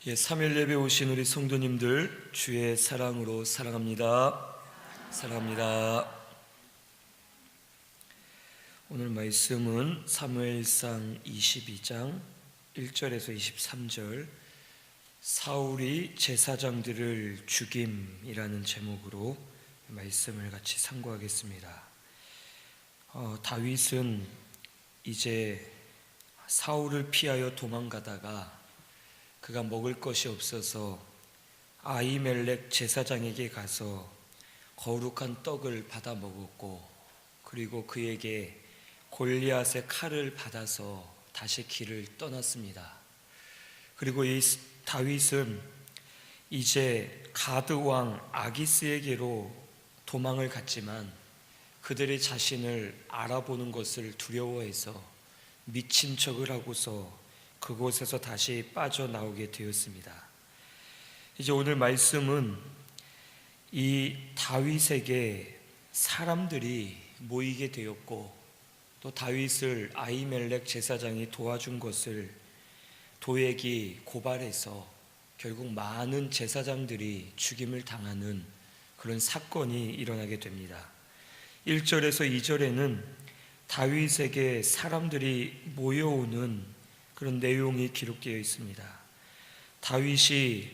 3일 예배 오신 우리 성도님들 주의 사랑으로 사랑합니다. 사랑합니다. 오늘 말씀은 사무엘상 22장 1절에서 23절 사울이 제사장들을 죽임이라는 제목으로 말씀을 같이 상고하겠습니다. 다윗은 이제 사울을 피하여 도망가다가 그가 먹을 것이 없어서 아히멜렉 제사장에게 가서 거룩한 떡을 받아 먹었고, 그리고 그에게 골리앗의 칼을 받아서 다시 길을 떠났습니다. 그리고 이 다윗은 이제 가드 왕 아기스에게로 도망을 갔지만 그들이 자신을 알아보는 것을 두려워해서 미친 척을 하고서 그곳에서 다시 빠져나오게 되었습니다. 이제 오늘 말씀은 이 다윗에게 사람들이 모이게 되었고, 또 다윗을 아히멜렉 제사장이 도와준 것을 도액이 고발해서 결국 많은 제사장들이 죽임을 당하는 그런 사건이 일어나게 됩니다. 1절에서 2절에는 다윗에게 사람들이 모여오는 그런 내용이 기록되어 있습니다. 다윗이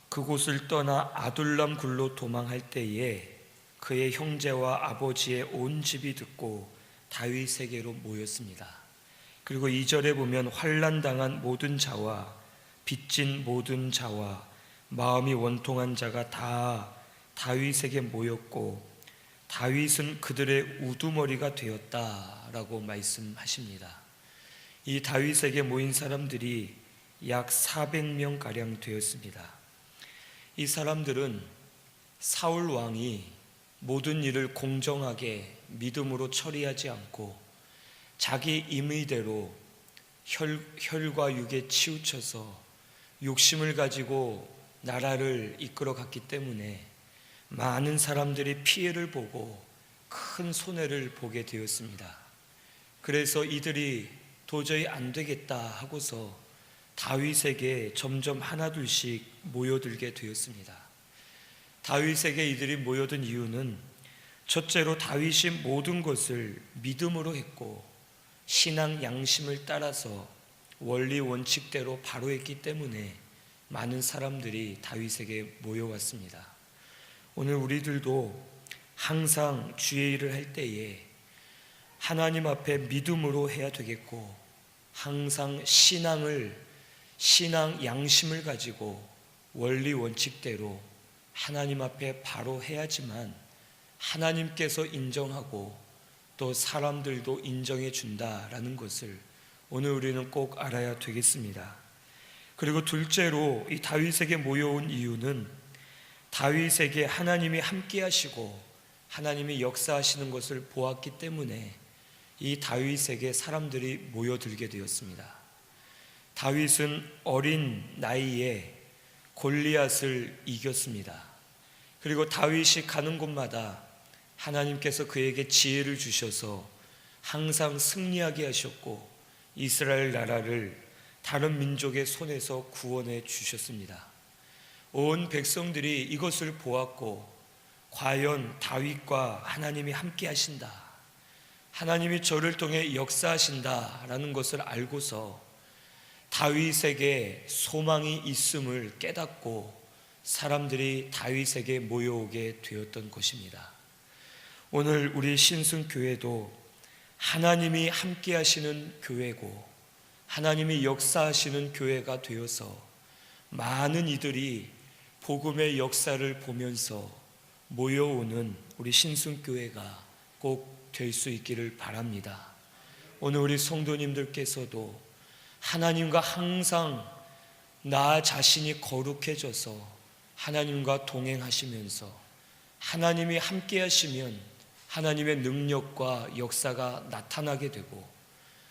그곳을 떠나 아둘람 굴로 도망할 때에 그의 형제와 아버지의 온 집이 듣고 다윗에게로 모였습니다. 그리고 2절에 보면 환난당한 모든 자와 빚진 모든 자와 마음이 원통한 자가 다 다윗에게 모였고 다윗은 그들의 우두머리가 되었다라고 말씀하십니다. 이 다윗에게 모인 사람들이 약 400명가량 되었습니다. 이 사람들은 사울 왕이 모든 일을 공정하게 믿음으로 처리하지 않고 자기 임의대로 혈과 육에 치우쳐서 욕심을 가지고 나라를 이끌어 갔기 때문에 많은 사람들이 피해를 보고 큰 손해를 보게 되었습니다. 그래서 이들이 도저히 안 되겠다 하고서 다윗에게 점점 하나둘씩 모여들게 되었습니다. 다윗에게 이들이 모여든 이유는 첫째로 다윗이 모든 것을 믿음으로 했고 신앙 양심을 따라서 원리 원칙대로 바로 했기 때문에 많은 사람들이 다윗에게 모여왔습니다. 오늘 우리들도 항상 주의 일을 할 때에 하나님 앞에 믿음으로 해야 되겠고, 항상 신앙 양심을 가지고 원리 원칙대로 하나님 앞에 바로 해야지만 하나님께서 인정하고 또 사람들도 인정해 준다라는 것을 오늘 우리는 꼭 알아야 되겠습니다. 그리고 둘째로 이 다윗에게 모여온 이유는 다윗에게 하나님이 함께 하시고 하나님이 역사하시는 것을 보았기 때문에 이 다윗에게 사람들이 모여들게 되었습니다. 다윗은 어린 나이에 골리앗을 이겼습니다. 그리고 다윗이 가는 곳마다 하나님께서 그에게 지혜를 주셔서 항상 승리하게 하셨고 이스라엘 나라를 다른 민족의 손에서 구원해 주셨습니다. 온 백성들이 이것을 보았고 과연 다윗과 하나님이 함께 하신다, 하나님이 저를 통해 역사하신다라는 것을 알고서 다윗에게 소망이 있음을 깨닫고 사람들이 다윗에게 모여오게 되었던 것입니다. 오늘 우리 신승교회도 하나님이 함께 하시는 교회고 하나님이 역사하시는 교회가 되어서 많은 이들이 복음의 역사를 보면서 모여오는 우리 신승교회가 꼭 될 수 있기를 바랍니다. 오늘 우리 성도님들께서도 하나님과 항상 나 자신이 거룩해져서 하나님과 동행하시면서 하나님이 함께 하시면 하나님의 능력과 역사가 나타나게 되고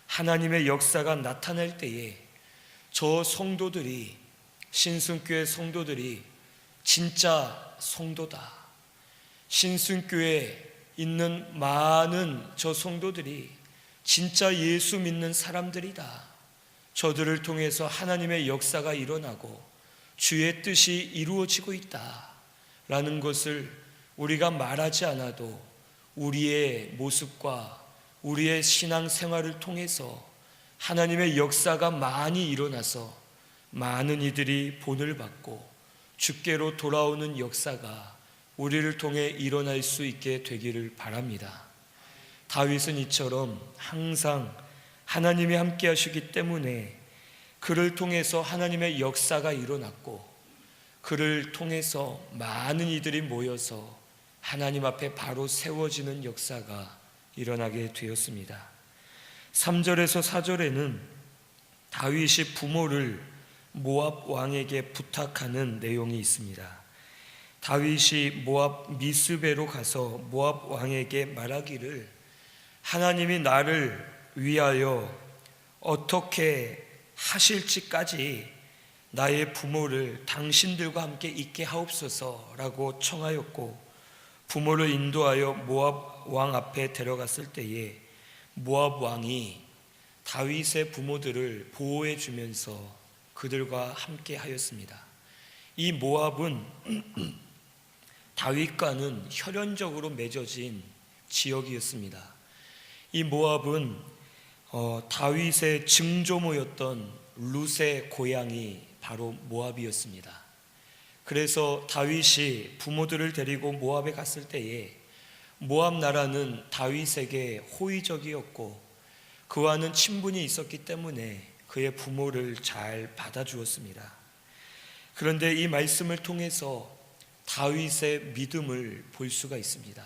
하나님의 역사가 나타날 때에 저 성도들이, 신승교회 성도들이 진짜 성도다, 신승교회에 있는 많은 저 성도들이 진짜 예수 믿는 사람들이다, 저들을 통해서 하나님의 역사가 일어나고 주의 뜻이 이루어지고 있다라는 것을 우리가 말하지 않아도 우리의 모습과 우리의 신앙생활을 통해서 하나님의 역사가 많이 일어나서 많은 이들이 본을 받고 주께로 돌아오는 역사가 우리를 통해 일어날 수 있게 되기를 바랍니다. 다윗은 이처럼 항상 하나님이 함께 하시기 때문에 그를 통해서 하나님의 역사가 일어났고 그를 통해서 많은 이들이 모여서 하나님 앞에 바로 세워지는 역사가 일어나게 되었습니다. 3절에서 4절에는 다윗이 부모를 모압 왕에게 부탁하는 내용이 있습니다. 다윗이 모압 미스베로 가서 모압 왕에게 말하기를 하나님이 나를 위하여 어떻게 하실지까지 나의 부모를 당신들과 함께 있게 하옵소서라고 청하였고, 부모를 인도하여 모압 왕 앞에 데려갔을 때에 모압 왕이 다윗의 부모들을 보호해 주면서 그들과 함께 하였습니다. 이 모압은 다윗과는 혈연적으로 맺어진 지역이었습니다. 이 모압은 다윗의 증조모였던 룻의 고향이 바로 모압이었습니다. 그래서 다윗이 부모들을 데리고 모압에 갔을 때에 모압 나라는 다윗에게 호의적이었고 그와는 친분이 있었기 때문에 그의 부모를 잘 받아주었습니다. 그런데 이 말씀을 통해서 다윗의 믿음을 볼 수가 있습니다.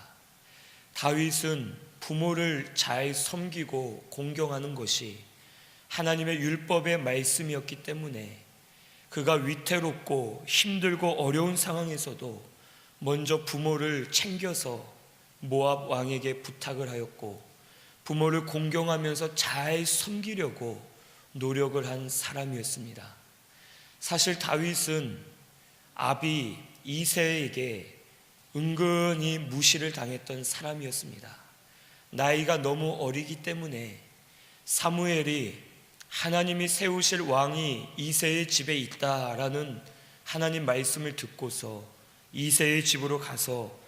다윗은 부모를 잘 섬기고 공경하는 것이 하나님의 율법의 말씀이었기 때문에 그가 위태롭고 힘들고 어려운 상황에서도 먼저 부모를 챙겨서 모압 왕에게 부탁을 하였고 부모를 공경하면서 잘 섬기려고 노력을 한 사람이었습니다. 사실 다윗은 아비 이새에게 은근히 무시를 당했던 사람이었습니다. 나이가 너무 어리기 때문에 사무엘이 하나님이 세우실 왕이 이새의 집에 있다라는 하나님 말씀을 듣고서 이새의 집으로 가서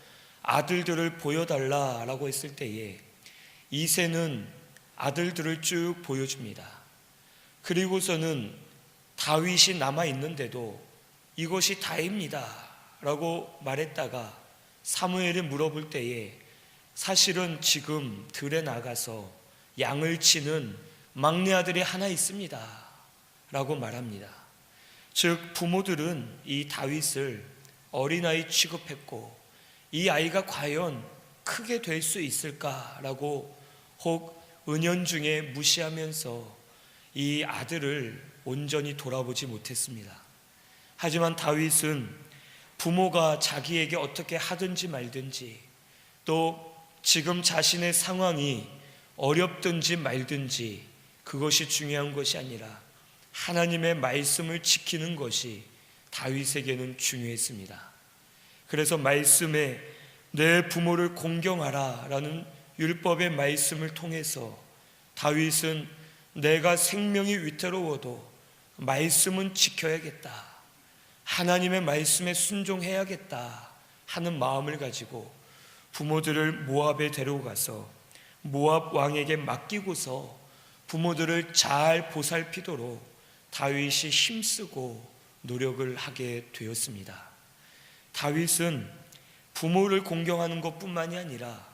아들들을 보여달라라고 했을 때에 이새는 아들들을 쭉 보여줍니다. 그리고서는 다윗이 남아있는데도 이것이 다입니다 라고 말했다가 사무엘이 물어볼 때에 사실은 지금 들에 나가서 양을 치는 막내 아들이 하나 있습니다 라고 말합니다. 즉 부모들은 이 다윗을 어린아이 취급했고 이 아이가 과연 크게 될 수 있을까라고 혹 은연중에 무시하면서 이 아들을 온전히 돌아보지 못했습니다. 하지만 다윗은 부모가 자기에게 어떻게 하든지 말든지 또 지금 자신의 상황이 어렵든지 말든지 그것이 중요한 것이 아니라 하나님의 말씀을 지키는 것이 다윗에게는 중요했습니다. 그래서 말씀에 내 부모를 공경하라 라는 율법의 말씀을 통해서 다윗은 내가 생명이 위태로워도 말씀은 지켜야겠다, 하나님의 말씀에 순종해야겠다 하는 마음을 가지고 부모들을 모압에 데려가서 모압 왕에게 맡기고서 부모들을 잘 보살피도록 다윗이 힘쓰고 노력을 하게 되었습니다. 다윗은 부모를 공경하는 것뿐만이 아니라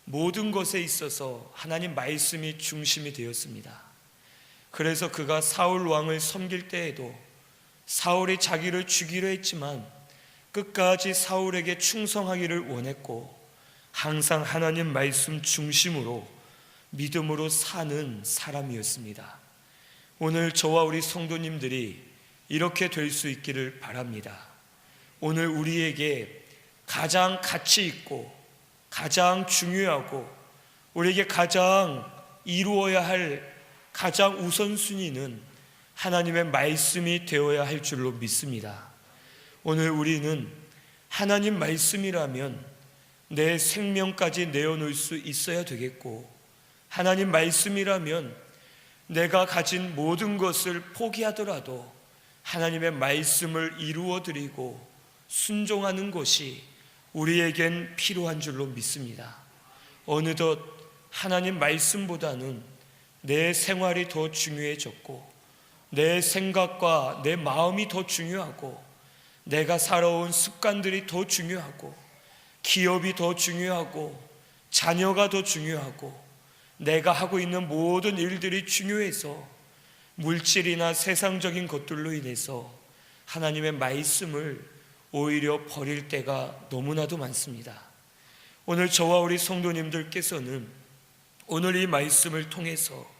모든 것에 있어서 하나님 말씀이 중심이 되었습니다. 그래서 그가 사울 왕을 섬길 때에도 사울이 자기를 죽이려 했지만 끝까지 사울에게 충성하기를 원했고 항상 하나님 말씀 중심으로 믿음으로 사는 사람이었습니다. 오늘 저와 우리 성도님들이 이렇게 될 수 있기를 바랍니다. 오늘 우리에게 가장 가치 있고 가장 중요하고 우리에게 가장 이루어야 할 가장 우선순위는 하나님의 말씀이 되어야 할 줄로 믿습니다. 오늘 우리는 하나님 말씀이라면 내 생명까지 내어놓을 수 있어야 되겠고 하나님 말씀이라면 내가 가진 모든 것을 포기하더라도 하나님의 말씀을 이루어드리고 순종하는 것이 우리에겐 필요한 줄로 믿습니다. 어느덧 하나님 말씀보다는 내 생활이 더 중요해졌고, 내 생각과 내 마음이 더 중요하고, 내가 살아온 습관들이 더 중요하고, 기업이 더 중요하고, 자녀가 더 중요하고, 내가 하고 있는 모든 일들이 중요해서 물질이나 세상적인 것들로 인해서 하나님의 말씀을 오히려 버릴 때가 너무나도 많습니다. 오늘 저와 우리 성도님들께서는 오늘 이 말씀을 통해서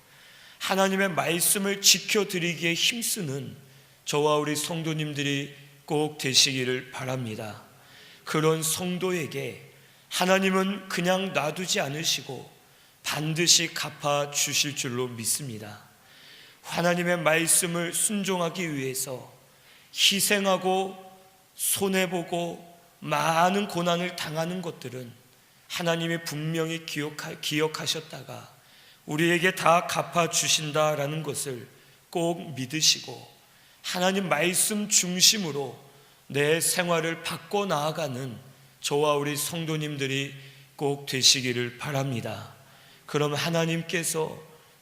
하나님의 말씀을 지켜드리기에 힘쓰는 저와 우리 성도님들이 꼭 되시기를 바랍니다. 그런 성도에게 하나님은 그냥 놔두지 않으시고 반드시 갚아 주실 줄로 믿습니다. 하나님의 말씀을 순종하기 위해서 희생하고 손해보고 많은 고난을 당하는 것들은 하나님이 분명히 기억하셨다가 우리에게 다 갚아주신다라는 것을 꼭 믿으시고 하나님 말씀 중심으로 내 생활을 바꿔 나아가는 저와 우리 성도님들이 꼭 되시기를 바랍니다. 그럼 하나님께서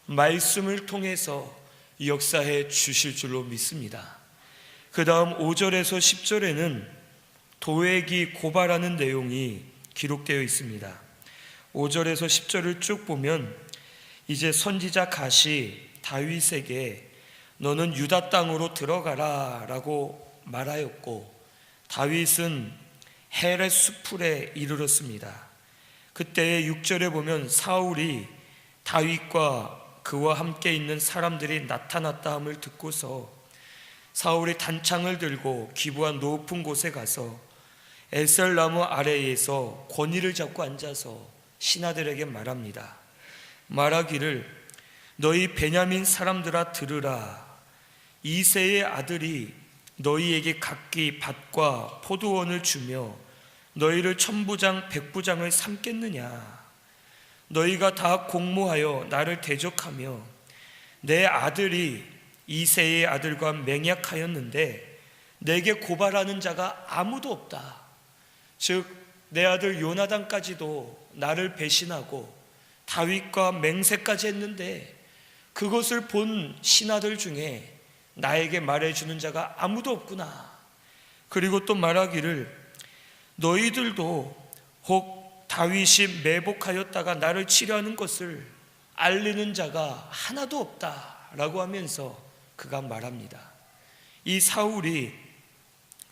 말씀을 통해서 역사해 주실 줄로 믿습니다. 그 다음 5절에서 10절에는 도액이 고발하는 내용이 기록되어 있습니다. 5절에서 10절을 쭉 보면 이제 선지자 갓이 다윗에게 너는 유다 땅으로 들어가라 라고 말하였고, 다윗은 헤렛 수풀에 이르렀습니다. 그때의 6절에 보면 사울이 다윗과 그와 함께 있는 사람들이 나타났다 함을 듣고서 사울이 단창을 들고 기부한 높은 곳에 가서 에셀나무 아래에서 권위를 잡고 앉아서 신하들에게 말합니다. 말하기를 너희 베냐민 사람들아 들으라. 이새의 아들이 너희에게 각기 밭과 포도원을 주며 너희를 천부장 백부장을 삼겠느냐. 너희가 다 공모하여 나를 대적하며 내 아들이 이새의 아들과 맹약하였는데 내게 고발하는 자가 아무도 없다. 즉 내 아들 요나단까지도 나를 배신하고 다윗과 맹세까지 했는데 그것을 본 신하들 중에 나에게 말해주는 자가 아무도 없구나. 그리고 또 말하기를 너희들도 혹 다윗이 매복하였다가 나를 치려하는 것을 알리는 자가 하나도 없다라고 하면서 그가 말합니다. 이 사울이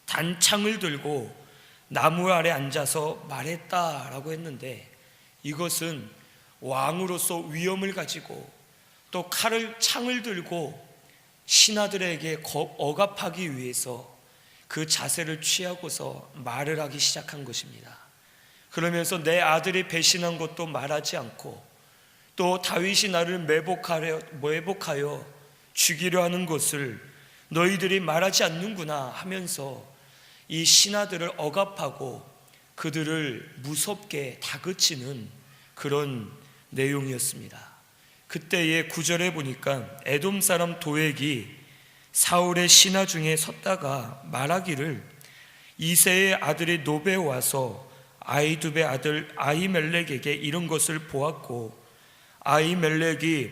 단창을 들고 나무 아래 앉아서 말했다라고 했는데 이것은 왕으로서 위엄을 가지고 또 창을 들고 신하들에게 억압하기 위해서 그 자세를 취하고서 말을 하기 시작한 것입니다. 그러면서 내 아들이 배신한 것도 말하지 않고 또 다윗이 나를 매복하여 죽이려 하는 것을 너희들이 말하지 않는구나 하면서 이 신하들을 억압하고 그들을 무섭게 다그치는 그런 내용이었습니다. 그때의 9절에 보니까 에돔 사람 도액이 사울의 신하 중에 섰다가 말하기를 이새의 아들이 노베 와서 아히두베 아들 아히멜렉에게 이런 것을 보았고 아히멜렉이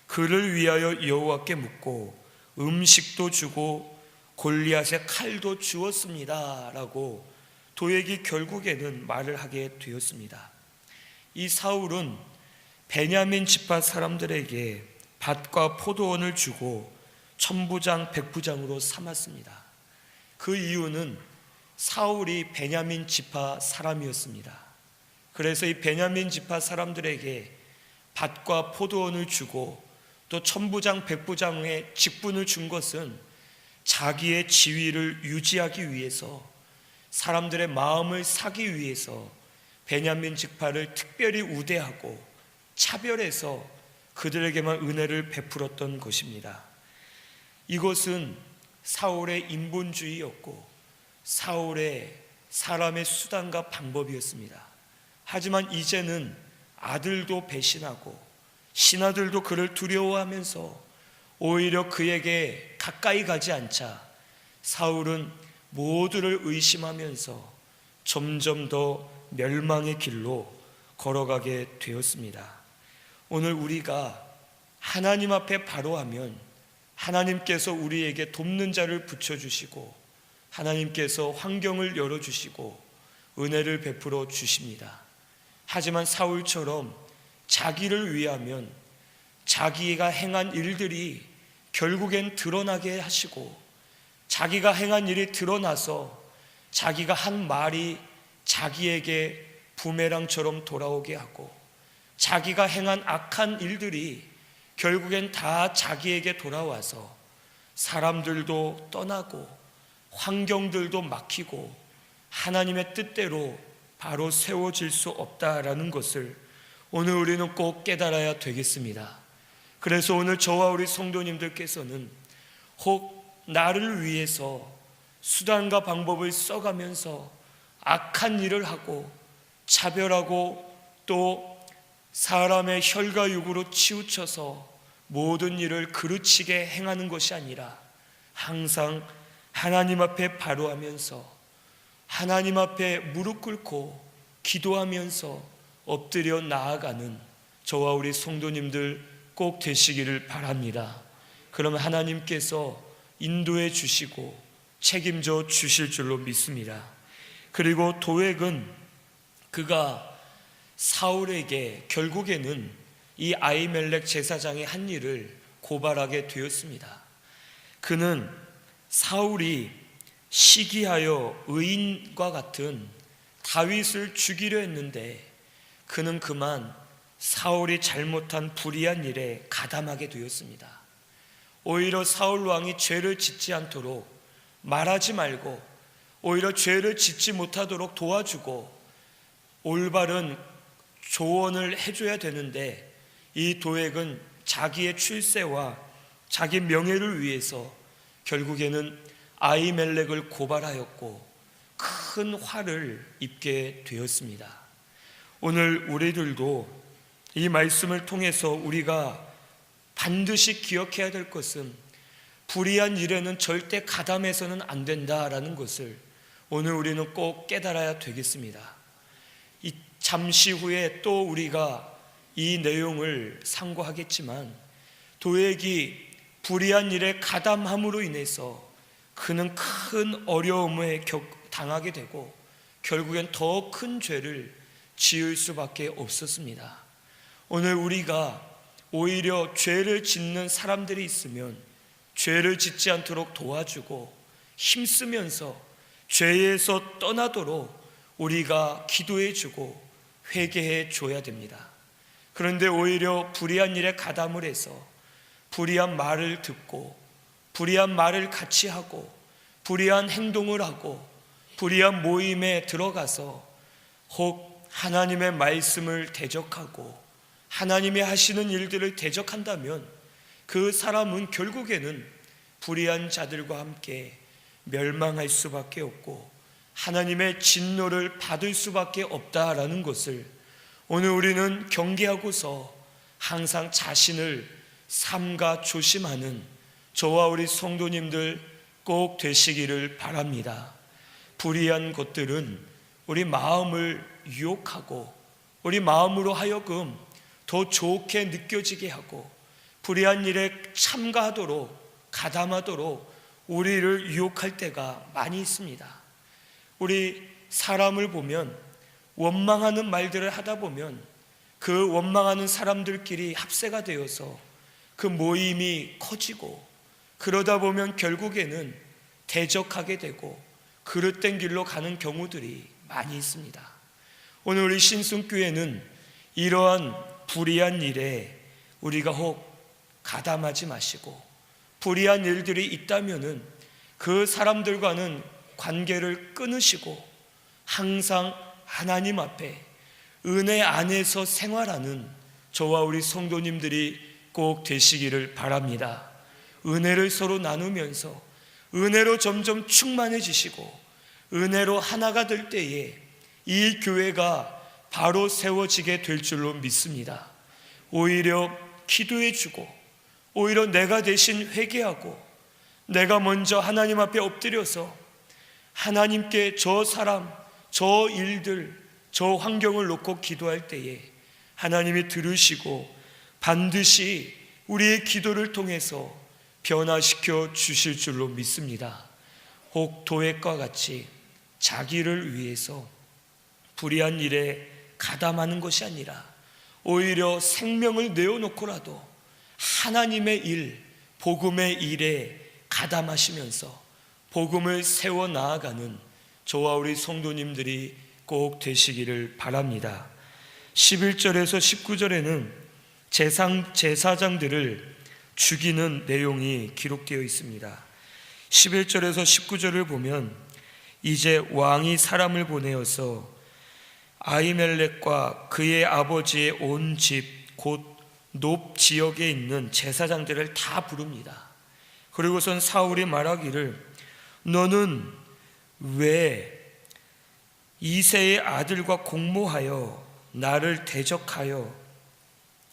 그를 위하여 여호와께 묻고 음식도 주고 골리앗의 칼도 주었습니다 라고 도액이 결국에는 말을 하게 되었습니다. 이 사울은 베냐민 지파 사람들에게 밭과 포도원을 주고 천부장 백부장으로 삼았습니다. 그 이유는 사울이 베냐민 지파 사람이었습니다. 그래서 이 베냐민 지파 사람들에게 밭과 포도원을 주고 또 천부장 백부장의 직분을 준 것은 자기의 지위를 유지하기 위해서, 사람들의 마음을 사기 위해서 베냐민 지파를 특별히 우대하고 차별해서 그들에게만 은혜를 베풀었던 것입니다. 이것은 사울의 인본주의였고 사울의 사람의 수단과 방법이었습니다. 하지만 이제는 아들도 배신하고 신하들도 그를 두려워하면서 오히려 그에게 가까이 가지 않자 사울은 모두를 의심하면서 점점 더 멸망의 길로 걸어가게 되었습니다. 오늘 우리가 하나님 앞에 바로하면 하나님께서 우리에게 돕는 자를 붙여주시고 하나님께서 환경을 열어주시고 은혜를 베풀어 주십니다. 하지만 사울처럼 자기를 위하면 자기가 행한 일들이 결국엔 드러나게 하시고 자기가 행한 일이 드러나서 자기가 한 말이 자기에게 부메랑처럼 돌아오게 하고 자기가 행한 악한 일들이 결국엔 다 자기에게 돌아와서 사람들도 떠나고 환경들도 막히고 하나님의 뜻대로 바로 세워질 수 없다라는 것을 오늘 우리는 꼭 깨달아야 되겠습니다. 그래서 오늘 저와 우리 성도님들께서는 혹 나를 위해서 수단과 방법을 써가면서 악한 일을 하고 차별하고 또 사람의 혈과 육으로 치우쳐서 모든 일을 그르치게 행하는 것이 아니라 항상 하나님 앞에 바로하면서 하나님 앞에 무릎 꿇고 기도하면서 엎드려 나아가는 저와 우리 성도님들 꼭 되시기를 바랍니다. 그러면 하나님께서 인도해 주시고 책임져 주실 줄로 믿습니다. 그리고 도액은 그가 사울에게 결국에는 이 아히멜렉 제사장의 한 일을 고발하게 되었습니다. 그는 사울이 시기하여 의인과 같은 다윗을 죽이려 했는데 그는 그만 사울이 잘못한 불의한 일에 가담하게 되었습니다. 오히려 사울 왕이 죄를 짓지 않도록 말하지 말고 오히려 죄를 짓지 못하도록 도와주고 올바른 조언을 해줘야 되는데 이 도액은 자기의 출세와 자기 명예를 위해서 결국에는 아히멜렉을 고발하였고 큰 화를 입게 되었습니다. 오늘 우리들도 이 말씀을 통해서 우리가 반드시 기억해야 될 것은 불의한 일에는 절대 가담해서는 안 된다라는 것을 오늘 우리는 꼭 깨달아야 되겠습니다. 잠시 후에 또 우리가 이 내용을 상고하겠지만 도액이 불의한 일에 가담함으로 인해서 그는 큰 어려움에 당하게 되고 결국엔 더 큰 죄를 지을 수밖에 없었습니다. 오늘 우리가 오히려 죄를 짓는 사람들이 있으면 죄를 짓지 않도록 도와주고 힘쓰면서 죄에서 떠나도록 우리가 기도해주고 회개해 줘야 됩니다. 그런데 오히려 불의한 일에 가담을 해서 불의한 말을 듣고 불의한 말을 같이 하고 불의한 행동을 하고 불의한 모임에 들어가서 혹 하나님의 말씀을 대적하고 하나님이 하시는 일들을 대적한다면 그 사람은 결국에는 불의한 자들과 함께 멸망할 수밖에 없고 하나님의 진노를 받을 수밖에 없다라는 것을 오늘 우리는 경계하고서 항상 자신을 삼가 조심하는 저와 우리 성도님들 꼭 되시기를 바랍니다. 불의한 것들은 우리 마음을 유혹하고 우리 마음으로 하여금 더 좋게 느껴지게 하고 불의한 일에 참가하도록 가담하도록 우리를 유혹할 때가 많이 있습니다. 우리 사람을 보면 원망하는 말들을 하다 보면 그 원망하는 사람들끼리 합세가 되어서 그 모임이 커지고 그러다 보면 결국에는 대적하게 되고 그릇된 길로 가는 경우들이 많이 있습니다. 오늘 우리 신순교회는 이러한 불의한 일에 우리가 혹 가담하지 마시고 불의한 일들이 있다면은 그 사람들과는 관계를 끊으시고 항상 하나님 앞에 은혜 안에서 생활하는 저와 우리 성도님들이 꼭 되시기를 바랍니다. 은혜를 서로 나누면서 은혜로 점점 충만해지시고 은혜로 하나가 될 때에 이 교회가 바로 세워지게 될 줄로 믿습니다. 오히려 기도해 주고, 오히려 내가 대신 회개하고, 내가 먼저 하나님 앞에 엎드려서 하나님께 저 사람, 저 일들, 저 환경을 놓고 기도할 때에 하나님이 들으시고 반드시 우리의 기도를 통해서 변화시켜 주실 줄로 믿습니다. 혹 도액과 같이 자기를 위해서 불의한 일에 가담하는 것이 아니라 오히려 생명을 내어놓고라도 하나님의 일, 복음의 일에 가담하시면서 복음을 세워 나아가는 저와 우리 성도님들이 꼭 되시기를 바랍니다. 11절에서 19절에는 제사장들을 죽이는 내용이 기록되어 있습니다. 11절에서 19절을 보면 이제 왕이 사람을 보내어서 아히멜렉과 그의 아버지의 온 집 곧 높 지역에 있는 제사장들을 다 부릅니다. 그리고선 사울이 말하기를 너는 왜 이새의 아들과 공모하여 나를 대적하여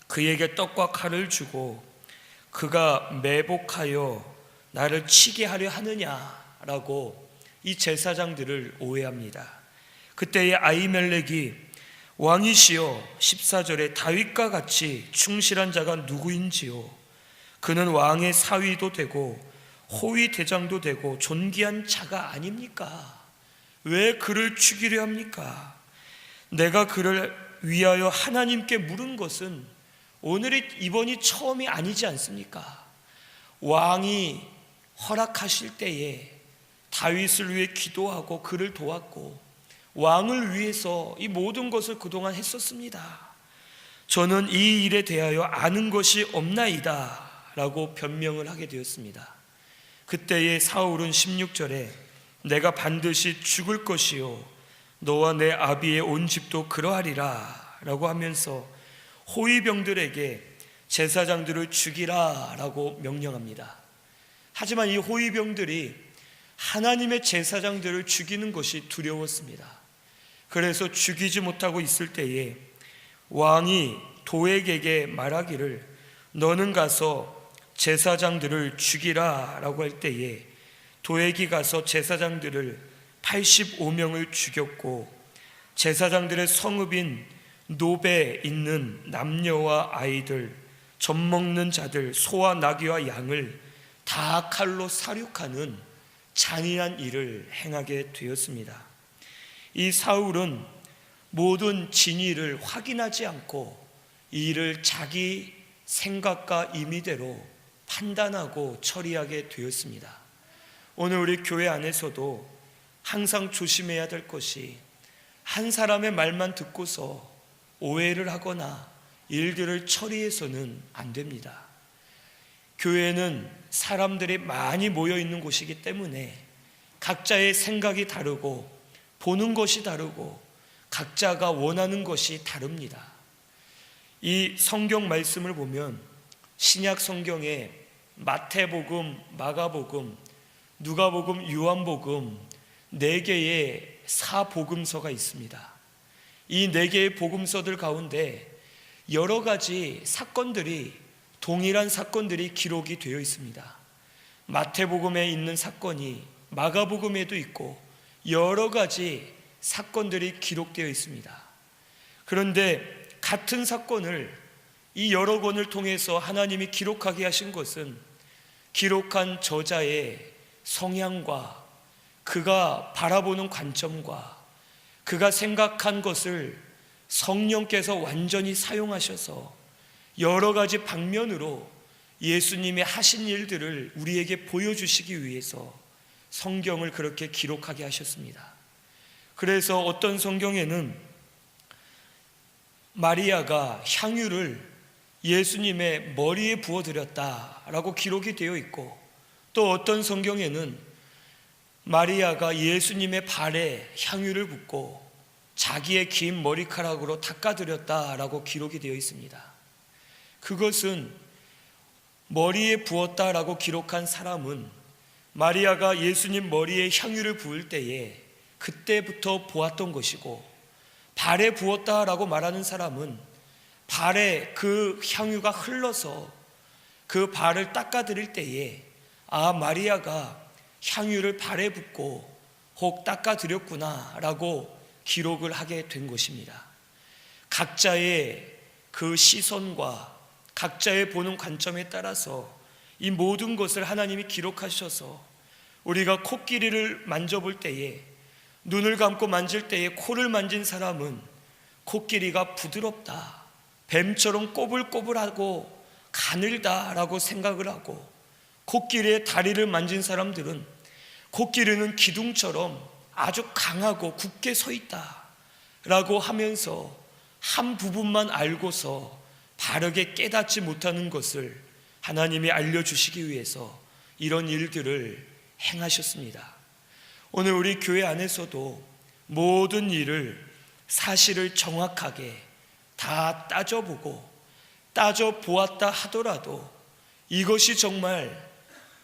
그에게 떡과 칼을 주고 그가 매복하여 나를 치게 하려 하느냐라고 이 제사장들을 오해합니다. 그때의 아히멜렉이 왕이시여 14절에 다윗과 같이 충실한 자가 누구인지요? 그는 왕의 사위도 되고 호위 대장도 되고 존귀한 자가 아닙니까? 왜 그를 죽이려 합니까? 내가 그를 위하여 하나님께 물은 것은 이번이 처음이 아니지 않습니까? 왕이 허락하실 때에 다윗을 위해 기도하고 그를 도왔고 왕을 위해서 이 모든 것을 그동안 했었습니다. 저는 이 일에 대하여 아는 것이 없나이다 라고 변명을 하게 되었습니다. 그때의 사울은 16절에 내가 반드시 죽을 것이요 너와 내 아비의 온 집도 그러하리라 라고 하면서 호위병들에게 제사장들을 죽이라 라고 명령합니다. 하지만 이 호위병들이 하나님의 제사장들을 죽이는 것이 두려웠습니다. 그래서 죽이지 못하고 있을 때에 왕이 도액에게 말하기를 너는 가서 제사장들을 죽이라 라고 할 때에 도액이 가서 제사장들을 85명을 죽였고 제사장들의 성읍인 노베에 있는 남녀와 아이들, 젖먹는 자들, 소와 나귀와 양을 다 칼로 살육하는 잔인한 일을 행하게 되었습니다. 이 사울은 모든 진위를 확인하지 않고 이 일을 자기 생각과 임의대로 판단하고 처리하게 되었습니다. 오늘 우리 교회 안에서도 항상 조심해야 될 것이 한 사람의 말만 듣고서 오해를 하거나 일들을 처리해서는 안 됩니다. 교회는 사람들이 많이 모여 있는 곳이기 때문에 각자의 생각이 다르고 보는 것이 다르고 각자가 원하는 것이 다릅니다. 이 성경 말씀을 보면 신약 성경에 마태복음, 마가복음, 누가복음, 요한복음 4개의 사복음서가 있습니다. 이 4개의 복음서들 가운데 여러 가지 사건들이 동일한 사건들이 기록이 되어 있습니다. 마태복음에 있는 사건이 마가복음에도 있고 여러 가지 사건들이 기록되어 있습니다. 그런데 같은 사건을 이 여러 권을 통해서 하나님이 기록하게 하신 것은 기록한 저자의 성향과 그가 바라보는 관점과 그가 생각한 것을 성령께서 완전히 사용하셔서 여러 가지 방면으로 예수님이 하신 일들을 우리에게 보여주시기 위해서 성경을 그렇게 기록하게 하셨습니다. 그래서 어떤 성경에는 마리아가 향유를 예수님의 머리에 부어드렸다라고 기록이 되어 있고 또 어떤 성경에는 마리아가 예수님의 발에 향유를 붓고 자기의 긴 머리카락으로 닦아드렸다라고 기록이 되어 있습니다. 그것은 머리에 부었다라고 기록한 사람은 마리아가 예수님 머리에 향유를 부을 때에 그때부터 보았던 것이고 발에 부었다라고 말하는 사람은 발에 그 향유가 흘러서 그 발을 닦아드릴 때에 마리아가 향유를 발에 붓고 혹 닦아드렸구나 라고 기록을 하게 된 것입니다. 각자의 그 시선과 각자의 보는 관점에 따라서 이 모든 것을 하나님이 기록하셔서 우리가 코끼리를 만져볼 때에, 눈을 감고 만질 때에 코를 만진 사람은 코끼리가 부드럽다, 뱀처럼 꼬불꼬불하고 가늘다라고 생각을 하고, 코끼리의 다리를 만진 사람들은 코끼리는 기둥처럼 아주 강하고 굳게 서 있다 라고 하면서 한 부분만 알고서 바르게 깨닫지 못하는 것을 하나님이 알려주시기 위해서 이런 일들을 행하셨습니다. 오늘 우리 교회 안에서도 모든 일을, 사실을 정확하게 다 따져보고 따져보았다 하더라도 이것이 정말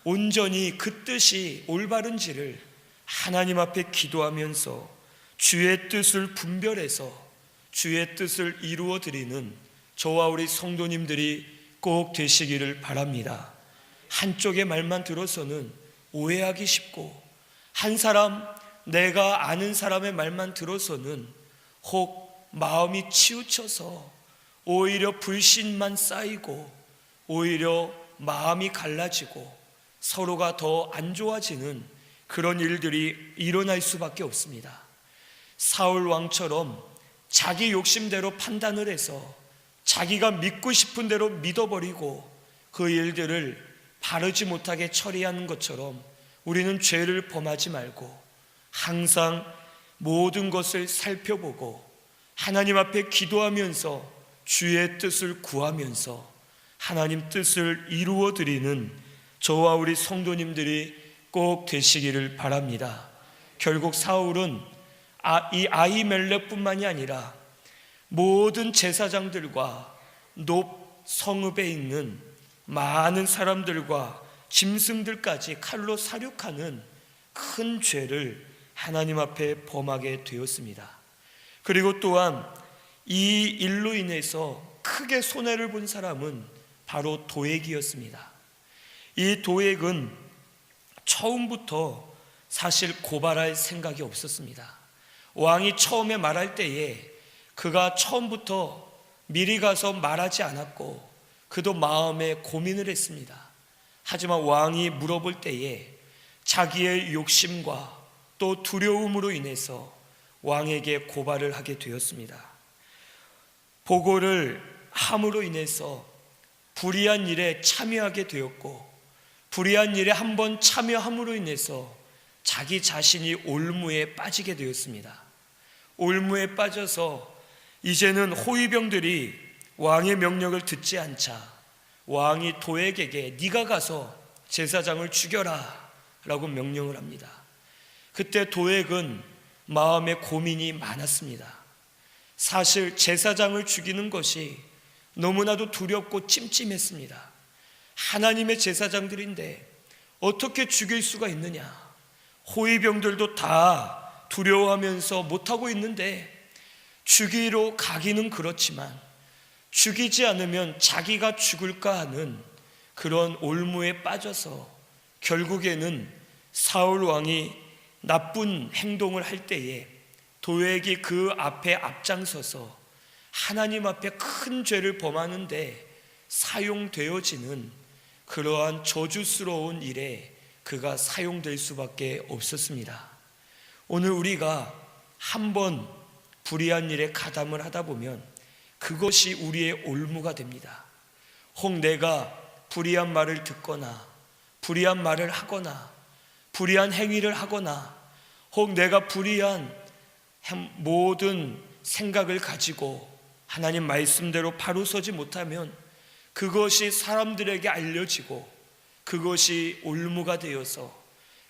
온전히 그 뜻이 올바른지를 하나님 앞에 기도하면서 주의 뜻을 분별해서 주의 뜻을 이루어 드리는 저와 우리 성도님들이 꼭 되시기를 바랍니다. 한쪽의 말만 들어서는 오해하기 쉽고, 한 사람, 내가 아는 사람의 말만 들어서는 혹 마음이 치우쳐서 오히려 불신만 쌓이고 오히려 마음이 갈라지고 서로가 더 안 좋아지는 그런 일들이 일어날 수밖에 없습니다. 사울 왕처럼 자기 욕심대로 판단을 해서 자기가 믿고 싶은 대로 믿어버리고 그 일들을 바르지 못하게 처리하는 것처럼 우리는 죄를 범하지 말고 항상 모든 것을 살펴보고 하나님 앞에 기도하면서 주의 뜻을 구하면서 하나님 뜻을 이루어 드리는 저와 우리 성도님들이 꼭 되시기를 바랍니다. 결국 사울은 이 아히멜렉뿐만이 아니라 모든 제사장들과 높 성읍에 있는 많은 사람들과 짐승들까지 칼로 살육하는 큰 죄를 하나님 앞에 범하게 되었습니다. 그리고 또한 이 일로 인해서 크게 손해를 본 사람은 바로 도액이었습니다. 이 도액은 처음부터 사실 고발할 생각이 없었습니다. 왕이 처음에 말할 때에 그가 처음부터 미리 가서 말하지 않았고 그도 마음에 고민을 했습니다. 하지만 왕이 물어볼 때에 자기의 욕심과 또 두려움으로 인해서 왕에게 고발을 하게 되었습니다. 보고를 함으로 인해서 불의한 일에 참여하게 되었고, 불의한 일에 한번 참여함으로 인해서 자기 자신이 올무에 빠지게 되었습니다. 올무에 빠져서 이제는 호위병들이 왕의 명령을 듣지 않자 왕이 도액에게 네가 가서 제사장을 죽여라 라고 명령을 합니다. 그때 도액은 마음에 고민이 많았습니다. 사실 제사장을 죽이는 것이 너무나도 두렵고 찜찜했습니다. 하나님의 제사장들인데 어떻게 죽일 수가 있느냐, 호위병들도 다 두려워하면서 못하고 있는데 죽이러 가기는 그렇지만 죽이지 않으면 자기가 죽을까 하는 그런 올무에 빠져서 결국에는 사울 왕이 나쁜 행동을 할 때에 도액이 그 앞에 앞장서서 하나님 앞에 큰 죄를 범하는데 사용되어지는 그러한 저주스러운 일에 그가 사용될 수밖에 없었습니다. 오늘 우리가 한번 불의한 일에 가담을 하다 보면 그것이 우리의 올무가 됩니다. 혹 내가 불의한 말을 듣거나 불의한 말을 하거나 불의한 행위를 하거나 혹 내가 불의한 모든 생각을 가지고 하나님 말씀대로 바로 서지 못하면 그것이 사람들에게 알려지고 그것이 올무가 되어서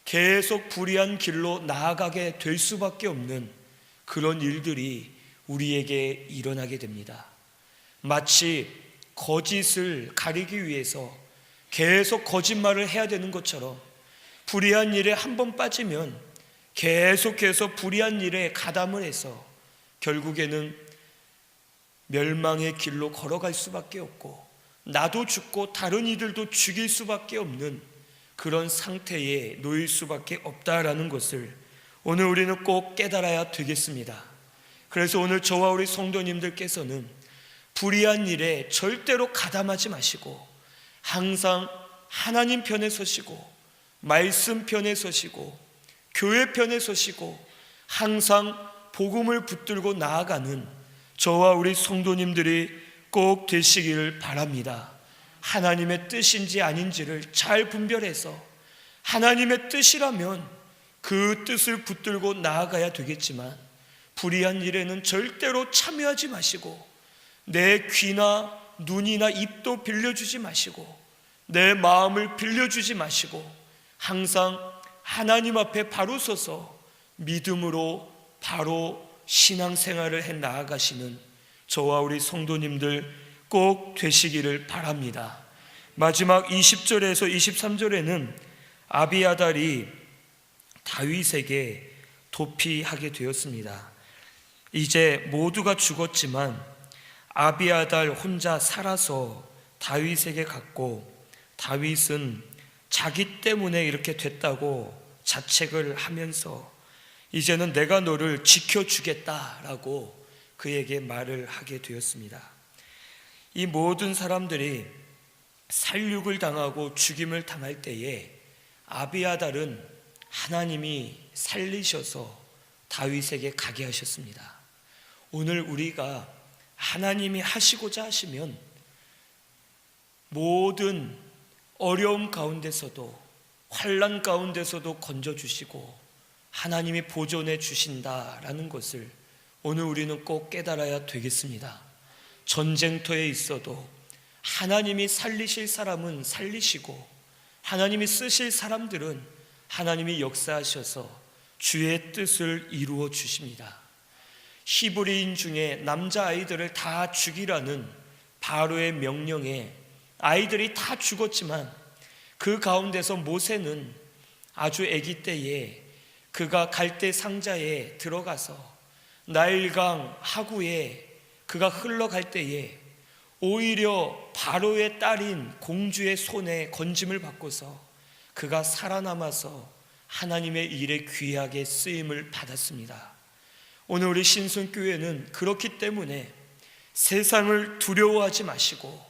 계속 불의한 길로 나아가게 될 수밖에 없는 그런 일들이 우리에게 일어나게 됩니다. 마치 거짓을 가리기 위해서 계속 거짓말을 해야 되는 것처럼 불의한 일에 한번 빠지면 계속해서 불의한 일에 가담을 해서 결국에는 멸망의 길로 걸어갈 수밖에 없고 나도 죽고 다른 이들도 죽일 수밖에 없는 그런 상태에 놓일 수밖에 없다라는 것을 오늘 우리는 꼭 깨달아야 되겠습니다. 그래서 오늘 저와 우리 성도님들께서는 불의한 일에 절대로 가담하지 마시고 항상 하나님 편에 서시고 말씀 편에 서시고 교회 편에 서시고 항상 복음을 붙들고 나아가는 저와 우리 성도님들이 꼭 되시기를 바랍니다. 하나님의 뜻인지 아닌지를 잘 분별해서 하나님의 뜻이라면 그 뜻을 붙들고 나아가야 되겠지만 불의한 일에는 절대로 참여하지 마시고 내 귀나 눈이나 입도 빌려주지 마시고 내 마음을 빌려주지 마시고 항상 하나님 앞에 바로 서서 믿음으로 바로 신앙생활을 해 나아가시는 저와 우리 성도님들 꼭 되시기를 바랍니다. 마지막 20절에서 23절에는 아비아달이 다윗에게 도피하게 되었습니다. 이제 모두가 죽었지만 아비아달 혼자 살아서 다윗에게 갔고 다윗은 자기 때문에 이렇게 됐다고 자책을 하면서 이제는 내가 너를 지켜주겠다라고 그에게 말을 하게 되었습니다. 이 모든 사람들이 살육을 당하고 죽임을 당할 때에 아비아달은 하나님이 살리셔서 다윗에게 가게 하셨습니다. 오늘 우리가 하나님이 하시고자 하시면 모든 어려움 가운데서도 환난 가운데서도 건져주시고 하나님이 보존해 주신다라는 것을 오늘 우리는 꼭 깨달아야 되겠습니다. 전쟁터에 있어도 하나님이 살리실 사람은 살리시고 하나님이 쓰실 사람들은 하나님이 역사하셔서 주의 뜻을 이루어 주십니다. 히브리인 중에 남자아이들을 다 죽이라는 바로의 명령에 아이들이 다 죽었지만 그 가운데서 모세는 아주 아기 때에 그가 갈대 상자에 들어가서 나일강 하구에 그가 흘러갈 때에 오히려 바로의 딸인 공주의 손에 건짐을 받고서 그가 살아남아서 하나님의 일에 귀하게 쓰임을 받았습니다. 오늘 우리 신순교회는 그렇기 때문에 세상을 두려워하지 마시고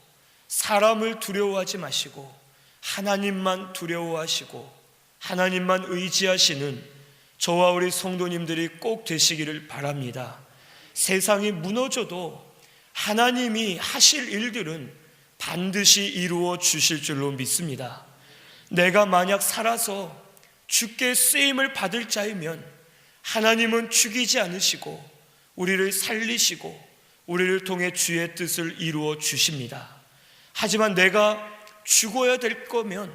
사람을 두려워하지 마시고 하나님만 두려워하시고 하나님만 의지하시는 저와 우리 성도님들이 꼭 되시기를 바랍니다. 세상이 무너져도 하나님이 하실 일들은 반드시 이루어 주실 줄로 믿습니다. 내가 만약 살아서 주께 쓰임을 받을 자이면 하나님은 죽이지 않으시고 우리를 살리시고 우리를 통해 주의 뜻을 이루어 주십니다. 하지만 내가 죽어야 될 거면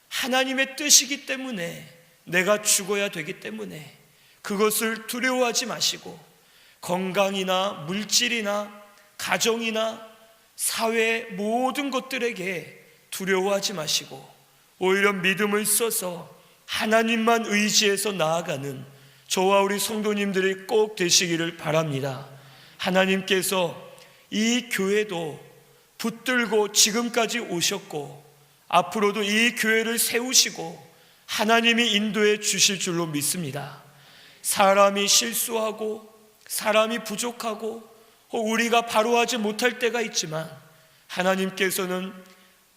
하나님의 뜻이기 때문에 내가 죽어야 되기 때문에 그것을 두려워하지 마시고 건강이나 물질이나 가정이나 사회 모든 것들에게 두려워하지 마시고 오히려 믿음을 써서 하나님만 의지해서 나아가는 저와 우리 성도님들이 꼭 되시기를 바랍니다. 하나님께서 이 교회도 붙들고 지금까지 오셨고 앞으로도 이 교회를 세우시고 하나님이 인도해 주실 줄로 믿습니다. 사람이 실수하고 사람이 부족하고 우리가 바로 하지 못할 때가 있지만 하나님께서는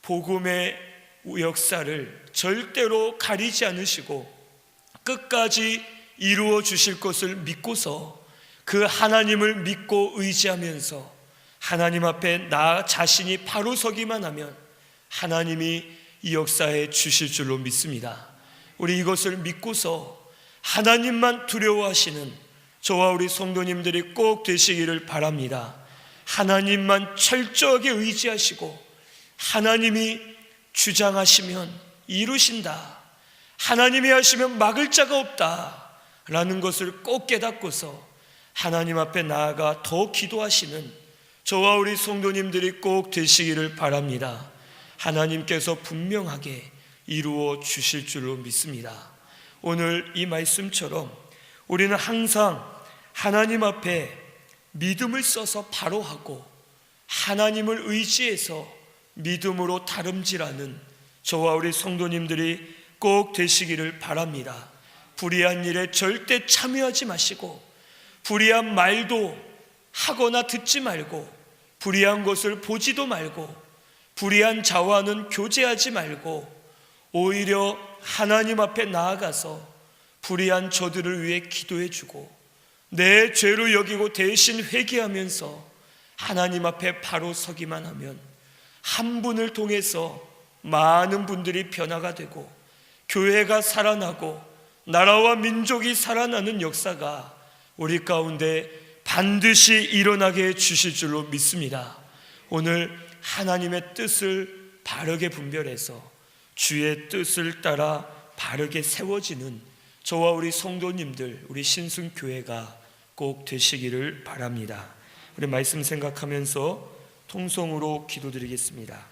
복음의 역사를 절대로 가리지 않으시고 끝까지 이루어 주실 것을 믿고서 그 하나님을 믿고 의지하면서 하나님 앞에 나 자신이 바로 서기만 하면 하나님이 이 역사에 주실 줄로 믿습니다. 우리 이것을 믿고서 하나님만 두려워하시는 저와 우리 성도님들이 꼭 되시기를 바랍니다. 하나님만 철저하게 의지하시고 하나님이 주장하시면 이루신다, 하나님이 하시면 막을 자가 없다 라는 것을 꼭 깨닫고서 하나님 앞에 나아가 더 기도하시는 저와 우리 성도님들이 꼭 되시기를 바랍니다. 하나님께서 분명하게 이루어 주실 줄로 믿습니다. 오늘 이 말씀처럼 우리는 항상 하나님 앞에 믿음을 써서 바로 하고 하나님을 의지해서 믿음으로 다름질하는 저와 우리 성도님들이 꼭 되시기를 바랍니다. 불의한 일에 절대 참여하지 마시고 불의한 말도 하거나 듣지 말고 불의한 것을 보지도 말고 불의한 자와는 교제하지 말고 오히려 하나님 앞에 나아가서 불의한 저들을 위해 기도해주고 내 죄로 여기고 대신 회개하면서 하나님 앞에 바로 서기만 하면 한 분을 통해서 많은 분들이 변화가 되고 교회가 살아나고 나라와 민족이 살아나는 역사가 우리 가운데 반드시 일어나게 해 주실 줄로 믿습니다. 오늘 하나님의 뜻을 바르게 분별해서 주의 뜻을 따라 바르게 세워지는 저와 우리 성도님들, 우리 신순교회가 꼭 되시기를 바랍니다. 우리 말씀 생각하면서 통성으로 기도드리겠습니다.